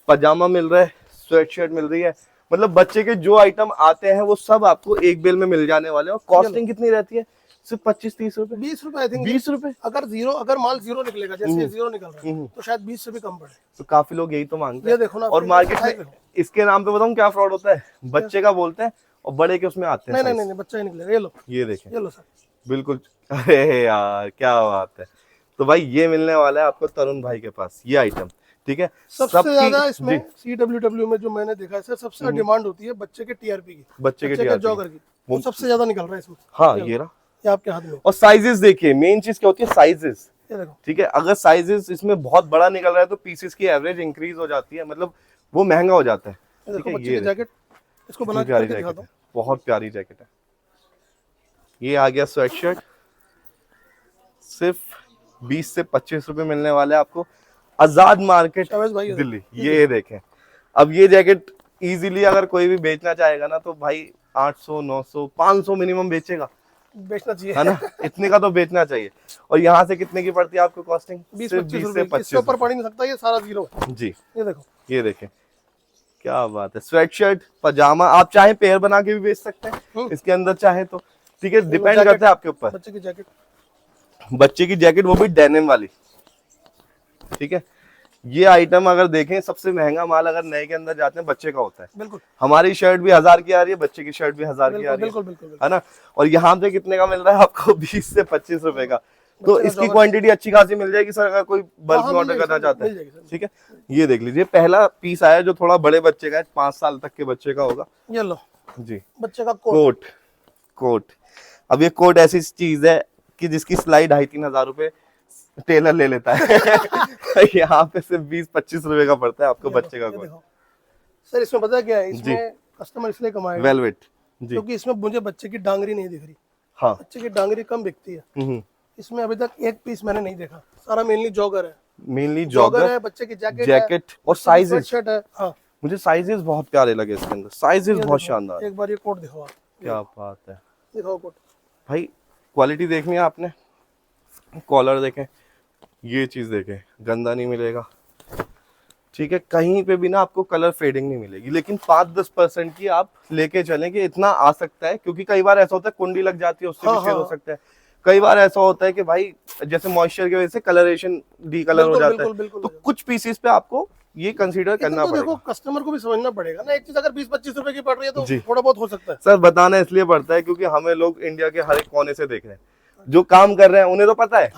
पजामा मिल रहा है, स्वेट शर्ट मिल रही है। मतलब बच्चे के जो आइटम आते हैं वो सब आपको एक बेल में मिल जाने वाले हैं। और कॉस्टिंग कितनी रहती है? सिर्फ 25-30 रुपए,
20 रुपए आई थिंक।
20 रुपए।
अगर माल 0 निकलेगा, जैसे 0 निकल रहा है, तो शायद 20 से भी कम पड़े।
तो काफी लोग यही तो मांगते
ये
हैं।
देखो ना,
और मार्केट में इसके नाम पे बताऊं क्या फ्रॉड होता है, बच्चे का बोलते हैं और बड़े के उसमें आते हैं।
नहीं, बच्चा ही निकलेगा। ये लो,
ये देखें,
ये लो सर।
बिल्कुल। अरे यार क्या बात है। तो भाई ये मिलने वाला है आपको तरुण भाई के पास ये आइटम, ठीक है।
सबसे ज्यादा इसमें CWW में जो मैंने देखा है सर, सबसे डिमांड होती है बच्चे के TRP की,
बच्चे के
जॉगर की। वो सबसे ज्यादा निकल रहा है इसमें।
हाँ ये रहा,
ये आपके हाथ में।
और साइजेस देखिए, मेन चीज क्या होती है, साइजेस।
ये देखो,
ठीक है, अगर साइजेस इसमें बहुत बड़ा निकल रहा है तो पीसेस की एवरेज इंक्रीज हो जाती है, मतलब वो महंगा हो जाता है।
ये देखो बच्चे की जैकेट, इसको बना के
प्यारी
दिखाता
जैकेट
हूं।
है, बहुत प्यारी जैकेट है। ये आ गया स्वेट शर्ट, सिर्फ 20 से 25 रुपए मिलने वाले हैं आपको, आजाद मार्केट
शाबाश भाई,
दिल्ली। ये देखें, अब ये जैकेट इजीली अगर कोई भी बेचना चाहेगा ना तो भाई 800 900 500 मिनिमम बेचेगा,
बेचना चाहिए,
है ना। इतने का तो बेचना चाहिए। और यहाँ से कितने की पड़ती है आपको कॉस्टिंग?
20-25 रुपए। इससे ऊपर पड़ नहीं सकता, ये सारा 0 है।
जी
ये देखो,
ये देखें, क्या बात है। स्वेट शर्ट पजामा आप चाहे पेयर बना के भी बेच सकते हैं इसके अंदर चाहे तो, ठीक है, डिपेंड करता है आपके ऊपर।
बच्चे की जैकेट,
बच्चे की जैकेट, वो भी डेनिम वाली, ठीक है। ये आइटम अगर देखें, सबसे महंगा माल अगर नए के अंदर जाते हैं बच्चे का होता है।
बिल्कुल।
हमारी शर्ट भी 1000 की आ रही है, बच्चे की शर्ट भी 1000 की आ रही है,
बिल्कुल।
है ना। और यहाँ पे कितने का मिल रहा है आपको? 20 से 25 रुपए का। तो इसकी क्वांटिटी अच्छी खासी मिल जाएगी सर, अगर कोई बल्क में ऑर्डर करना चाहता है, ठीक है। ये देख लीजिए, पहला पीस आया जो थोड़ा बड़े बच्चे का है, 5 साल तक के बच्चे का होगा।
ये लो
जी,
बच्चे का
कोट। अब ये कोट ऐसी चीज है कि जिसकी सिलाई 2,500-3 हजार रुपए टेलर ले लेता है। यहाँ पे सिर्फ 20-25 रुपए का पड़ता है आपको बच्चे का कोट।
सर इसमें पता क्या है, इसमें कस्टमर इसलिए कमाएगा
वेलवेट जी,
क्योंकि इसमें मुझे बच्चे की डांगरी नहीं दिख रही।
हाँ,
बच्चे की डांगरी कम दिखती है। इसमें अभी तक एक पीस मैंने नहीं देखा, सारा मेनली जॉगर है।
मेनली जॉगर
है, बच्चे की
जैकेट और साइजेस।
शर्ट है। हाँ,
मुझे साइजेस बहुत प्यारे लगे इसके अंदर, साइजेस बहुत शानदार।
एक बार ये कोट दिखाओ आप।
क्या बात है,
दिखाओ कोट
भाई क्वालिटी देखनी है आपने, कॉलर देखें, ये चीज देखें, गंदा नहीं मिलेगा, ठीक है। कहीं पे भी ना आपको कलर फेडिंग नहीं मिलेगी, लेकिन 5-10% की आप लेके चलें कि इतना आ सकता है, क्योंकि कई बार ऐसा होता है कुंडी लग जाती है, उससे भी शेड हो सकता है। कई बार ऐसा होता है कि भाई जैसे मॉइस्चर की वजह से कलरेशन डी कलर हो जाता है, तो कुछ पीसेस पे आपको ये कंसीडर करना पड़ेगा।
देखो कस्टमर को भी समझना पड़ेगा ना, एक चीज अगर 20-25 रुपए की पड़ रही है तो थोड़ा बहुत हो सकता है।
सर बताना इसलिए पड़ता है क्योंकि हमें लोग इंडिया के हर एक कोने से देख रहे हैं, जो काम कर रहे हैं उन्हें तो पता है,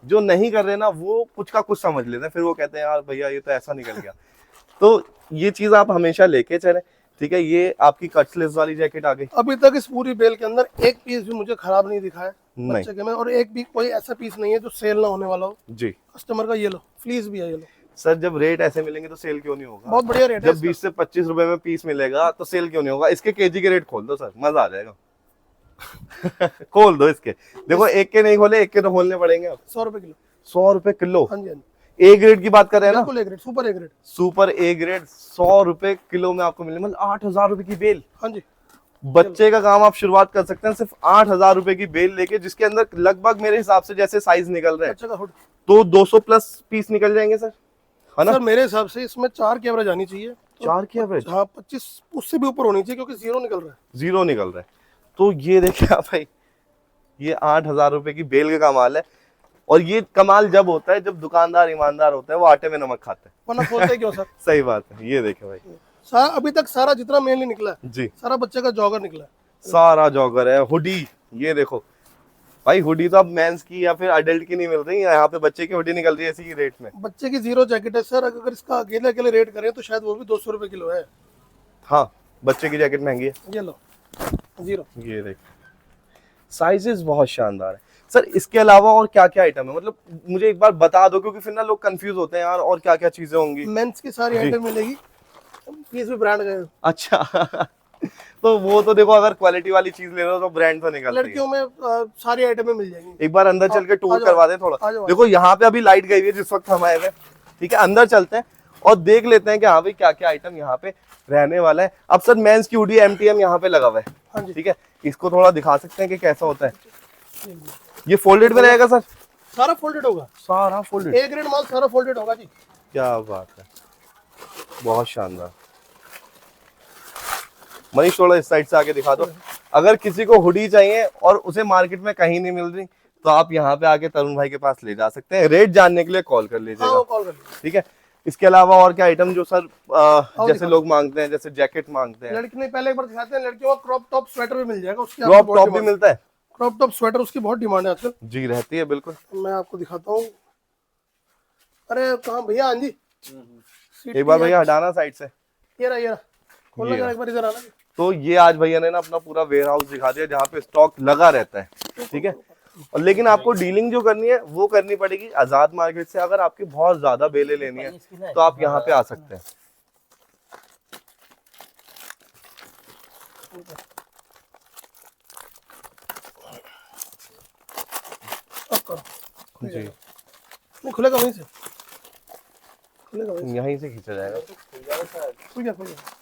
जो नहीं कर रहे ना वो कुछ का कुछ समझ लेते हैं, फिर वो कहते हैं यार भैया ये तो ऐसा निकल गया। तो ये चीज आप हमेशा लेके चले, ठीक है। ये आपकी कट स्लीव्स वाली जैकेट आ गई।
अभी तक इस पूरी बेल के अंदर एक पीस भी मुझे खराब नहीं दिखा है बच्चे के में, और एक भी कोई ऐसा पीस नहीं है जो सेल ना होने वाला हो
जी।
कस्टमर का। ये लो फ्लीस भी है, ये लो
सर जब रेट ऐसे मिलेंगे तो सेल क्यों नहीं होगा?
बहुत बढ़िया रेट है।
जब 20 से 25 रुपए में पीस मिलेगा तो सेल क्यों नहीं होगा? इसके केजी के रेट खोल दो सर, मजा आ जाएगा। खोल दो इसके, देखो एक के नहीं खोले, एक के तो खोलने पड़ेंगे।
100 रुपए किलो।
100 रुपए किलो?
हाँ जी,
ए ग्रेड की बात कर रहे हैं ना?
बिल्कुल A grade, super A grade.
Super A grade 100 रुपए किलो में आपको मिले, मतलब 8,000 रुपए की बेल।
हाँ जी,
बच्चे का काम आप शुरुआत कर सकते हैं सिर्फ 8,000 रुपए की बेल लेके, जिसके अंदर लगभग मेरे हिसाब से जैसे साइज निकल रहे हैं तो 200 प्लस पीस निकल जाएंगे सर, है ना?
सर मेरे हिसाब से इसमें 4 की एवरेज आनी चाहिए,
4 की एवरेज,
हाँ 25 उससे भी ऊपर होनी चाहिए क्योंकि जीरो निकल रहा है।
जीरो निकल रहा है। तो ये देखिए आप भाई, ये 8,000 रुपए की बेल का कमाल है। और ये कमाल जब होता है जब दुकानदार ईमानदार होता है, वो आटे में नमक खाता है।
वरना खोलते क्यों सर?
सही बात है। ये देखे भाई,
सारा अभी तक सारा जितना मेनली निकला है
जी
सारा बच्चे का जॉगर निकला है।
सारा जॉगर है। हुडी, ये देखो भाई, हुडी तो अब मेंस की या फिर अडल्ट की नहीं मिल रही है, यहाँ पे बच्चे की हुडी निकल रही है इसी की रेट में।
बच्चे की जीरो जैकेट है सर, अगर इसका अकेले अकेले रेट करें तो शायद वो भी 200 रुपए किलो है।
हाँ, बच्चे की जैकेट महंगी है।
ये लो जीरो।
ये देख, साइजेस बहुत शानदार है सर। इसके अलावा और क्या क्या आइटम है, मतलब मुझे एक बार बता दो, क्योंकि फिर ना लोग कंफ्यूज होते हैं यार, और क्या क्या चीजें होंगी।
मेंस की सारी आइटम मिलेगी, पीस भी ब्रांड का है।
अच्छा तो वो तो देखो, अगर क्वालिटी वाली चीज ले रहे हो तो ब्रांड तो निकल रही है।
लड़कियों में सारी आइटमें मिल जाएंगी।
एक बार अंदर चल के
आ
टूर
जाओ,
करवा दे थोड़ा।
आ जाओ।
देखो यहाँ पे अभी लाइट गई हुई है जिस वक्त हम आए हुए, ठीक है। अंदर चलते हैं और देख लेते हैं कि हाँ भाई क्या क्या आइटम यहाँ पे रहने वाला है। अब सर मेंस की हुडी एमटीएम यहाँ पे लगा हुआ है,
हाँ जी।
ठीक है। इसको थोड़ा दिखा सकते हैं कि कैसा होता है। ये फोल्डेड में रहेगा सर?
सारा फोल्डेड होगा,
सारा फोल्डेड,
ए ग्रेड माल सारा फोल्डेड होगा जी।
क्या बात है, बहुत शानदार। मनीष थोड़ा इस साइड से आके दिखा दो। अगर किसी को हुडी चाहिए और उसे मार्केट में कहीं नहीं मिल रही, तो आप यहाँ पे आके तरुण भाई के पास ले जा सकते हैं। रेट जानने के लिए कॉल कर
हाँ,
लीजिएगा,
वो कॉल कर लीजिए।
ठीक है। इसके अलावा और क्या आइटम जो सर जैसे लोग मांगते हैं, जैसे जैकेट मांगते हैं।
लड़की नहीं, पहले एक बार दिखाते हैं। लड़कियों का क्रॉप टॉप स्वेटर भी मिल जाएगा, उसकी
क्रॉप टॉप भी मिलता है?
क्रॉप टॉप स्वेटर उसकी बहुत डिमांड है आजकल
जी, रहती है बिल्कुल।
मैं आपको दिखाता हूँ। अरे कहाँ भैया? हाँ जी,
एक बार भैया हटाना साइड से।
ये रहा खोलना जरा, एक बार इधर आना।
तो ये आज भैया ने ना अपना पूरा वेयर हाउस दिखा दिया जहाँ पे स्टॉक लगा रहता है, ठीक है। और लेकिन आपको डीलिंग जो करनी है वो करनी पड़ेगी आजाद मार्केट से। अगर आपकी बहुत ज्यादा बेलें लेनी है तो आप यहाँ पे आ सकते हैं।
अब करो
जी,
नहीं, खुलेगा वहीं से, खुलेगा वहीं
यहीं से खींचा जाएगा।
से। खुल गया, खुल गया।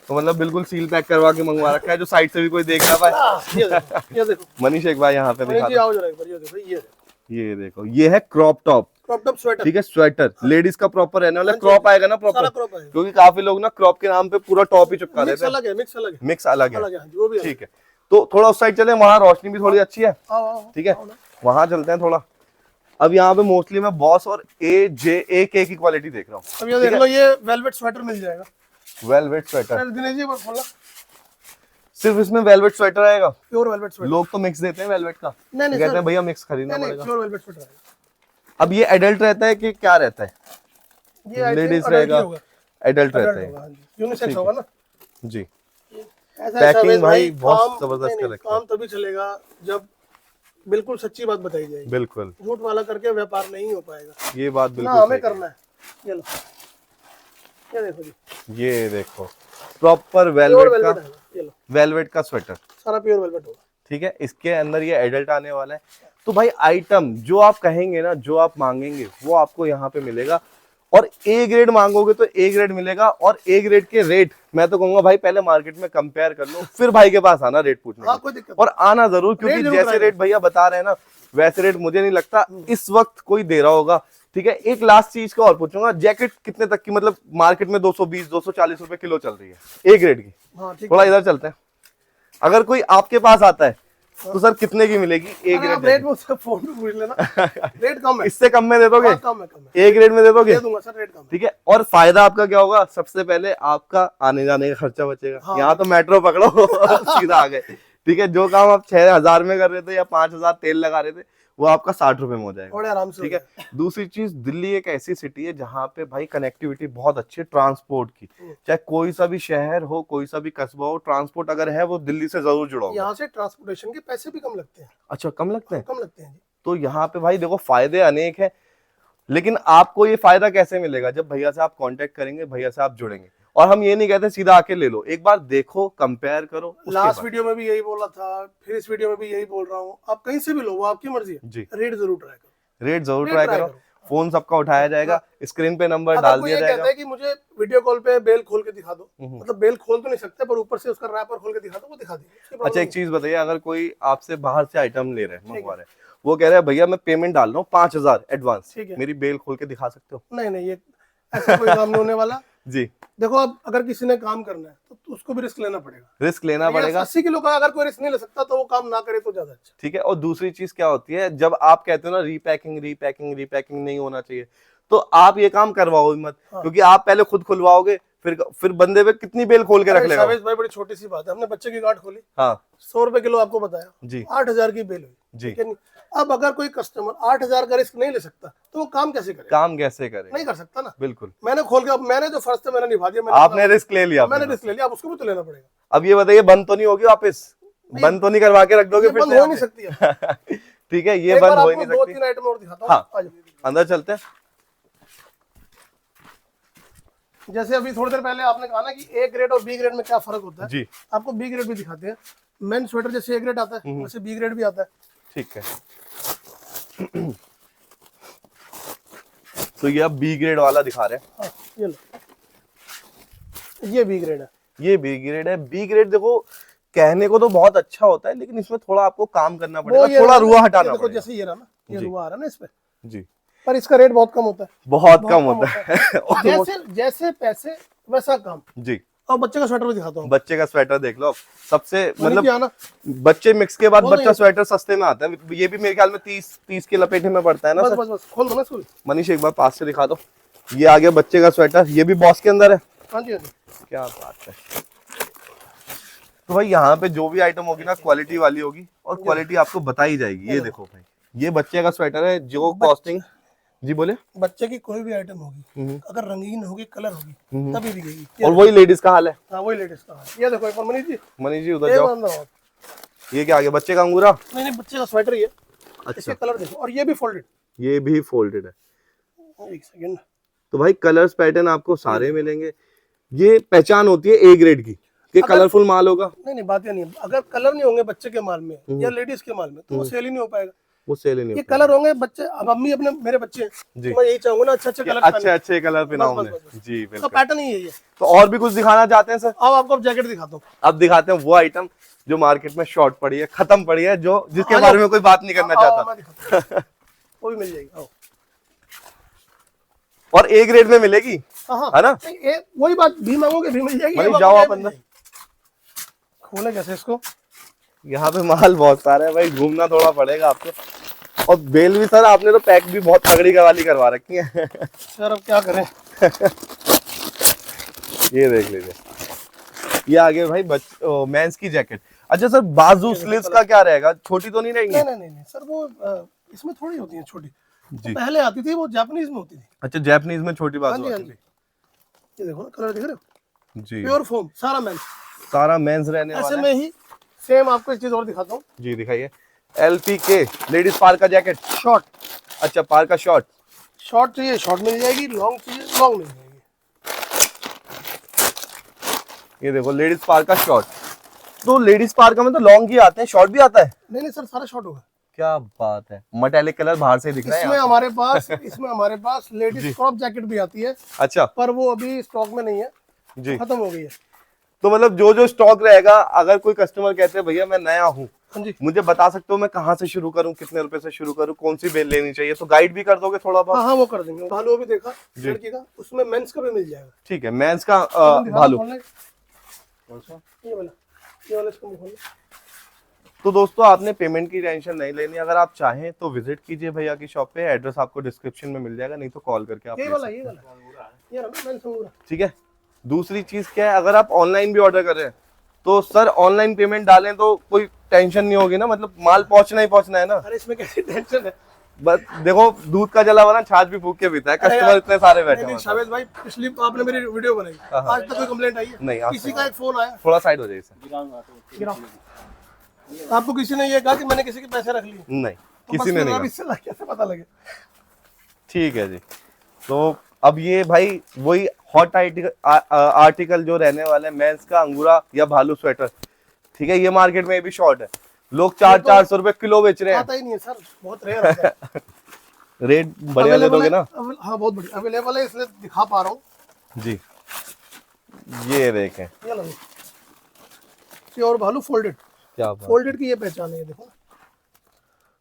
तो मतलब बिल्कुल सील पैक करवा के मंगवा रखा है, जो साइड से भी कोई देख ना पाए।
ये देखो, ये देखो
मनीष एक बार यहाँ पे दिखा
जी,
दो।
आओ जरा एक बार। ये देखो,
ये देखो, ये है crop top,
crop top sweater,
ठीक है। स्वेटर लेडीज का प्रॉपर रहने वाला। क्रॉप आएगा ना
सारा
प्रॉपर,
क्रॉप है।
क्योंकि काफी लोग ना क्रॉप के नाम पे पूरा टॉप ही चिपका
मिक्स
देते हैं।
अलग है, मिक्स अलग है,
मिक्स अलग
अलग
है,
है। हाँ जी, वो भी
ठीक है। तो थोड़ा उस साइड चले, वहाँ रोशनी भी थोड़ी अच्छी है,
आओ आओ,
ठीक है।
आओ ना।
वहां चलते हैं थोड़ा। अब यहाँ पे मोस्टली मैं बॉस और AJAK की क्वालिटी देख रहा हूँ।
अब ये देख लो, ये वेलवेट स्वेटर मिल जाएगा।
वेलवेट स्वेटर,
पहले दिनेश जी एक बार खोलना।
सिर्फ इसमें वेलवेट स्वेटर आएगा?
Pure velvet sweater.
लोग तो मिक्स देते हैं वेलवेट का,
नहीं नहीं
कहते
सर,
हैं भैया मिक्स खरीदना
नहीं
पड़ेगा।
प्योर वेलवेट स्वेटर है।
अब ये एडल्ट रहता है कि क्या रहता है?
ये
लेडीज रहेगा, एडल्ट रहता है,
यूनिसेक्स होगा ना
जी।
ऐसा।
पैकिंग
ऐसा
भाई बहुत
काम-
जबरदस्त
नहीं,
कर
नहीं,
रखा है।
काम तभी चलेगा जब बिल्कुल सच्ची बात बताई जाएगी।
बिल्कुल,
झूठ वाला करके व्यापार नहीं हो पाएगा
ये बात
ना,
बिल्कुल
हमें
सही
करना है। ये लो, ये देखो जी,
है। ये देखो, प्रॉपर
प्योर
वेलवेट
वेलवेट
का,
है। ये लो,
वेलवेट का स्वेटर,
सारा प्योर वेलवेट होगा।
ठीक है। इसके अंदर ये एडल्ट आने वाला है। तो भाई आइटम जो आप कहेंगे ना, जो आप मांगेंगे वो आपको यहाँ पे मिलेगा। और ए ग्रेड मांगोगे तो ए ग्रेड मिलेगा। और ए ग्रेड के रेट मैं तो कहूंगा भाई पहले मार्केट में कंपेयर कर लो, फिर भाई के पास आना रेट पूछने
हाँ,
के
कोई
लिए।
दिक्कत
और आना जरूर, क्योंकि
रेट जरूर
जैसे
आएगा।
रेट भैया बता रहे हैं ना, वैसे रेट मुझे नहीं लगता इस वक्त कोई दे रहा होगा, ठीक है। एक लास्ट चीज का और पूछूंगा, जैकेट कितने तक की, मतलब मार्केट में 220-240 रुपए किलो चल रही है ए ग्रेड की?
हाँ ठीक
थोड़ा इधर चलते हैं। अगर कोई आपके पास आता है तो सर कितने की मिलेगी ए
है। आप
ग्रेड?
रेट मुझसे फोन पे पूछ लेना, रेट कम है।
इससे कम में दे दोगे?
हाँ, कम है, कम है।
ए ग्रेड में दे दोगे?
दे दूंगा सर, रेट कम है।
ठीक है। और फायदा आपका क्या होगा? सबसे पहले आपका आने जाने का खर्चा बचेगा।
हाँ।
यहाँ तो मेट्रो पकड़ो सीधा आ गए, ठीक है। जो काम आप 6,000 में कर रहे थे या 5,000 तेल लगा रहे थे, वो आपका 60 रुपए में हो जाएगा,
बड़े आराम से
ठीक
हो
है। दूसरी चीज, दिल्ली एक ऐसी सिटी है जहाँ पे भाई कनेक्टिविटी बहुत अच्छी है ट्रांसपोर्ट की। चाहे कोई सा भी शहर हो, कोई सा भी कस्बा हो, ट्रांसपोर्ट अगर है वो दिल्ली से जरूर जुड़ा
जाएगा।
होगा।
यहाँ से ट्रांसपोर्टेशन के पैसे भी कम लगते हैं।
अच्छा, कम लगते हैं?
कम लगते हैं जी।
तो यहाँ पे भाई देखो फायदे अनेक है। लेकिन आपको ये फायदा कैसे मिलेगा? जब भैया से आप कांटेक्ट करेंगे, भैया से आप जुड़ेंगे। और हम ये नहीं कहते सीधा आके ले लो, एक बार देखो, कंपेयर करो। उसके
लास्ट
बाद-
वीडियो में भी यही बोला था, फिर इस वीडियो में भी यही बोल रहा हूँ। आप कहीं से भी लो, वो आपकी मर्जी है।
जी,
रेट जरूर ट्राई करो,
रेट जरूर
रेट
ट्राई
ट्राई
करो।
करो।
फोन सबका उठाया जाएगा, स्क्रीन पे नंबर
अगर
डाल
कोई
दिया
ये
जाएगा।
कहता है कि मुझे वीडियो कॉल पे बेल खोल के दिखा दो, मतलब बेल खोल तो नहीं सकते, पर ऊपर से उसका रैपर खोल के दिखा दो, वो दिखा देंगे।
अच्छा, एक चीज बताइए, अगर कोई आपसे बाहर से आइटम ले रहे हैं, मंगवा रहे हैं, वो कह रहे हैं भैया मैं पेमेंट डाल रहा हूँ 5,000 एडवांस,
ठीक है।
मेरी बेल खोल के दिखा सकते हो?
नहीं नहीं, ये ऐसा कोई काम नहीं होने वाला।
जी,
देखो, अब अगर किसी ने काम करना है तो उसको भी रिस्क लेना पड़ेगा।
रिस्क लेना पड़ेगा।
80 किलो का अगर कोई रिस्क नहीं ले सकता तो वो काम ना करे तो ज्यादा अच्छा।
ठीक है। और दूसरी चीज क्या होती है, जब आप कहते हो ना रीपैकिंग नहीं होना चाहिए, तो आप ये काम करवाओ मत,
हाँ।
क्योंकि आप पहले खुद खुलवाओगे, फिर बंदे पे कितनी बेल खोल के रख
अरे
लेगा।
सावेश भाई, बड़ी छोटी सी बात है, हमने बच्चे की गांठ खोली,
हाँ
100 रुपए किलो आपको बताया
जी
8,000 की बिल हुई,
जी।
ठीक है नहीं। अब अगर कोई कस्टमर 8,000 का रिस्क नहीं ले सकता तो वो काम कैसे करेगा?
काम कैसे करेगा?
नहीं कर सकता ना।
बिल्कुल।
मैंने खोल के, अब मैंने जो फर्ज था मैंने निभा दिया, मैंने
आपने रिस्क ले लिया
मैंने
अपने
रिस्क ले लिया, अब उसको भी तो लेना पड़ेगा।
अब ये बताइए, बंद तो नहीं होगी वापस? बंद तो नहीं करवा के रख दोगे
ये
फिर
बंद
से
हो
यहाँ
नहीं
पे?
सकती है।
ठीक है, ये
एक
बंद
बार
हो ही
आपको
नहीं सकती।
2-3 आइटम और दिखाता हूँ।
हाँ,
आ जाओ।
अंदर चलते हैं।
जैसे अभी थोड़ी देर पहले आपने कहा ना कि ए ग्रेड और बी ग्रेड में क्या फर्क होता है,
जी
आपको बी ग्रेड भी दिखाते हैं। मेन स्वेटर जैसे ए ग्रेड आता है वैसे बी ग्रेड भी आता है।
ठीक है। तो ये अब बी ग्रेड वाला दिखा रहे हैं।
हाँ, ये लो, ये बी ग्रेड है।
ये बी ग्रेड है। बी ग्रेड देखो, कहने को तो बहुत अच्छा होता है, लेकिन इसमें थोड़ा आपको काम करना
वो
पड़ेगा,
ये
थोड़ा
रहा ना,
रुआ
ये
हटाना
देखो,
पड़ेगा।
जैसे ये रहा ना, ये
जी।
रुआ आ रहा है ना इस पे,
जी,
पर इसका रेट बहुत कम होता है।
बहुत
बहुत
कम होता है।
जैसे जैसे पैसे वैसा काम।
जी,
और बच्चे का स्वेटर भी दिखाता हूँ।
बच्चे का स्वेटर देख लो। सबसे
मतलब
मतलब
क्या ना,
बच्चे मिक्स के बाद
बोलो
बच्चा
ये।
स्वेटर सस्ते में आता है। ये भी मेरे ख्याल में 30 के लपेटे में पड़ता है ना
बस
सर?
बस बस खोल दो ना इसको।
मनीष एक बार पास से दिखा दो। ये आ गया बच्चे का स्वेटर, ये भी बॉस के अंदर है।
हाँ जी, हाँ जी।
क्या बात है। तो भाई यहाँ पे जो भी आइटम होगी ना, क्वालिटी वाली होगी, और क्वालिटी आपको बताई जाएगी। ये देखो भाई, ये बच्चे का स्वेटर है जो कॉस्टिंग, जी बोले,
बच्चे की कोई भी आइटम होगी, अगर रंगीन होगी, कलर होगी, तभी बिकेगी।
और वही लेडीज का हाल है।
हाँ, वही लेटेस्ट का है। ये देखो एक बार मनीष जी,
मनीष जी उधर
ये
जाओ।
बंदा हो।
ये क्या आ गया, बच्चे का अंगूरा?
नहीं नहीं, बच्चे का स्वेटर ही है।
अच्छा,
इसके कलर देखो, और ये भी फोल्डेड।
ये भी फोल्डेड है।
एक सेकंड।
तो भाई कलर्स पैटर्न आपको सारे मिलेंगे। ये पहचान होती है ए ग्रेड की, कि कलरफुल माल होगा।
नहीं नहीं, बात ये नहीं है। अगर कलर नहीं होंगे बच्चे के माल में या लेडीज के माल में तो वो सेल ही नहीं हो पाएगा।
वो सेल ही नहीं
ये
होता।
कलर होंगे बच्चे, अब अम्मी अपने, मेरे बच्चे हैं,
जी।
तो मैं यही चाहूंगा ना अच्छे अच्छे कलर
अच्छे अच्छे कलर पिनाओ
बस,
में।
बस, बस।
जी
इसका
बिल्कुल।
पैटर्न ही यही है।
तो और भी कुछ दिखाना चाहते हैं सर?
अब आपको जैकेट दिखाता हूँ।
अब दिखाते हैं वो आइटम जो मार्केट में शॉर्ट पड़ी है, खत्म पड़ी है, जो जिसके
आ
बारे
जाओ।
में कोई बात नहीं करना
आओ,
चाहता।
मैं दिखाता हूँ। वो भी मिल जाएगी। आओ।
और ए ग्रेड में मिलेगी,
हाँ
है ना?
नहीं, वही बात, भी मांगोगे भी मिल जाएगी।
मनीष जाओ आप अंदर।
खोले कैसे इसको?
यहाँ पे माल बहुत सारा है भाई, घूमना थोड़ा पड़ेगा आपको। और बेल भी सर आपने तो पैक भी बहुत तगड़ी वाली करवा रखी है।
सर अब क्या करें।
ये देख लीजिए, ये आगे भाई मेंस की जैकेट। अच्छा सर, बाजू स्लीव्स का क्या रहेगा? छोटी तो नहीं रहेंगी?
नहीं नहीं नहीं नहीं सर, वो इसमें थोड़ी होती है छोटी।
जी।
पहले आती थी, वो जापानीज में होती थी।
अच्छा, जापानीज में छोटी
हाँ
बाजू
जी, हाँ
आती
जी। ये देखो ना, कलर दिख रहे हो?
थी। जी,
प्योर फोम, सारा मेंस।
सारा मेंस रहने
ऐसे
वाला है।
में ही सेम आपको एक चीज और दिखाता हूँ।
जी दिखाइए। LPK ladies पार्का jacket.
शॉर्ट,
अच्छा, पार्का शॉर्ट।
शॉर्ट चाहिए शॉर्ट मिल जाएगी, लॉन्ग चाहिए लॉन्ग मिल जाएगी।
ये देखो लेडीज पार्का शॉर्ट। तो लेडीज पार्का में तो लॉन्ग ही आते हैं, शॉर्ट भी आता है?
नहीं नहीं सर, सारा शॉर्ट होगा।
क्या बात है, मटैलिक कलर बाहर से दिख रहा है
इसमें
यहाँ।
हमारे पास लेडीज क्रॉप जैकेट भी आती है,
अच्छा
पर वो अभी स्टॉक में नहीं है,
जी।
खत्म हो गई है।
तो मतलब जो जो स्टॉक रहेगा, अगर कोई कस्टमर कहते हैं भैया मैं नया हूँ,
हाँ जी,
मुझे बता सकते हो मैं कहाँ से शुरू करूँ, कितने रुपए से शुरू करूँ, कौन सी बेल लेनी चाहिए, तो गाइड भी कर दोगे थोड़ा
हाँ
बहुत?
हाँ, वो कर देंगे। भालू भी देखा लड़की का, उसमें मेंस का भी मिल जाएगा।
ठीक है, मेंस का
दिखा
भालू।
खोलने। ये वाला, ये वाला इसको खोलने।
तो दोस्तों, आपने पेमेंट की टेंशन नहीं लेनी। अगर आप चाहें तो विजिट कीजिए भैया की शॉप पे, एड्रेस आपको डिस्क्रिप्शन में मिल जाएगा, नहीं तो कॉल करके आप
ये
ले
वाला,
सकते
ये वाला, ये रहा मेंस अंगूरा।
हैं। ठीक है। दूसरी चीज क्या है, अगर आप ऑनलाइन भी ऑर्डर कर रहे हैं तो सर ऑनलाइन पेमेंट डालें तो कोई टेंशन नहीं होगी ना, मतलब माल पहुंचना ही पहुंचना है ना।
अरे इसमें कैसी टेंशन है।
बस देखो, दूध का जला हुआ ना छाछ भी फूक के पीता है, कस्टमर इतने सारे बैठे
नहीं
हैं।
शावेद भाई, पिछली आपने मेरी वीडियो बनाई, आज तक कोई कंप्लेंट आई है?
नहीं, आज
किसी का एक फोन आया?
थोड़ा साइड हो जाइए सर।
गिराओ। आपको किसी ने ये कहा कि मैंने किसी के पैसे रख लिए?
नहीं,
तो
किसी
बस
ने
फिर
नहीं
अब
कहा।
इससे कैसे पता लगे?
ठीक है जी। तो अब ये भाई वही हॉट आर्टिकल जो रहने वाले हैं, मेंस का अंगूरा या भालू स्वेटर। ठीक है, ये मार्केट में भी शॉर्ट है, लोग 400-400 रुपए किलो बेच रहे हैं।
आता ही नहीं है सर, बहुत रेयर आता है।
रेट बढ़िया दे दोगे ना?
हाँ बहुत बढ़िया अवेलेबल है, इसलिए दिखा पा रहा हूँ
जी। ये देखें,
ये लो, प्योर भालू फोल्डेड।
क्या बात।
फोल्डेड की ये पहचान है, ये देखो ना।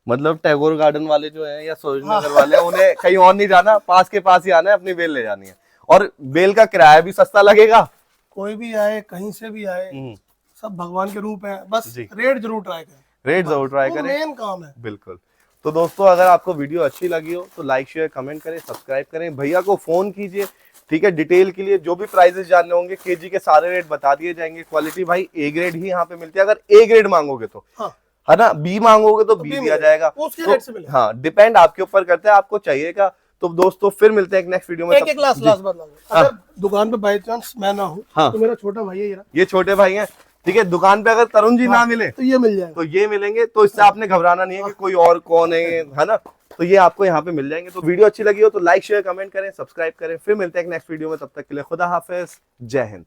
मतलब टैगोर गार्डन वाले जो हैं या सूरज नगर वाले हैं, उन्हें कहीं और नहीं जाना, पास के पास ही आना है, अपनी बेल ले जानी है। और बेल का किराया भी सस्ता लगेगा।
कोई भी आए, कहीं से भी आए, सब भगवान के रूप है, बस
जी।
रेट जरूर ट्राई करें,
रेट जरूर ट्राई
वो
करें,
मेन काम है।
बिल्कुल। तो दोस्तों अगर आपको वीडियो अच्छी लगी हो तो लाइक शेयर कमेंट करें, सब्सक्राइब करें, भैया को फोन कीजिए, ठीक है। डिटेल के लिए जो भी प्राइसेस जानने होंगे, केजी के सारे रेट बता दिए जाएंगे। क्वालिटी भाई ए ग्रेड ही यहाँ पे मिलती है। अगर ए ग्रेड मांगोगे तो
हाँ,
है ना, बी मांगोगे तो बी दिया
मिलेगा,
जाएगा,
वो उसके
तो
रेट से मिलेगा।
हाँ, डिपेंड आपके ऊपर करता है आपको चाहिएगा। तो दोस्तों फिर मिलते हैं एक नेक्स्ट वीडियो में।
एक लास्ट बात अगर दुकान पे बाई चांस मैं ना हूँ,
हाँ।
तो मेरा छोटा भाई है
ये छोटे भाई हैं, ठीक है। दुकान पे अगर तरुण जी ना मिले
तो ये मिल जाएगा।
तो ये मिलेंगे, तो इससे आपने घबराना नहीं है कि कोई और कौन है ना। तो ये आपको यहाँ पे मिल जाएंगे। तो वीडियो अच्छी लगी हो तो लाइक शेयर कमेंट करें, सब्सक्राइब करें। फिर मिलते हैं एक नेक्स्ट वीडियो में, तब तक के लिए खुदा हाफिज, जय हिंद।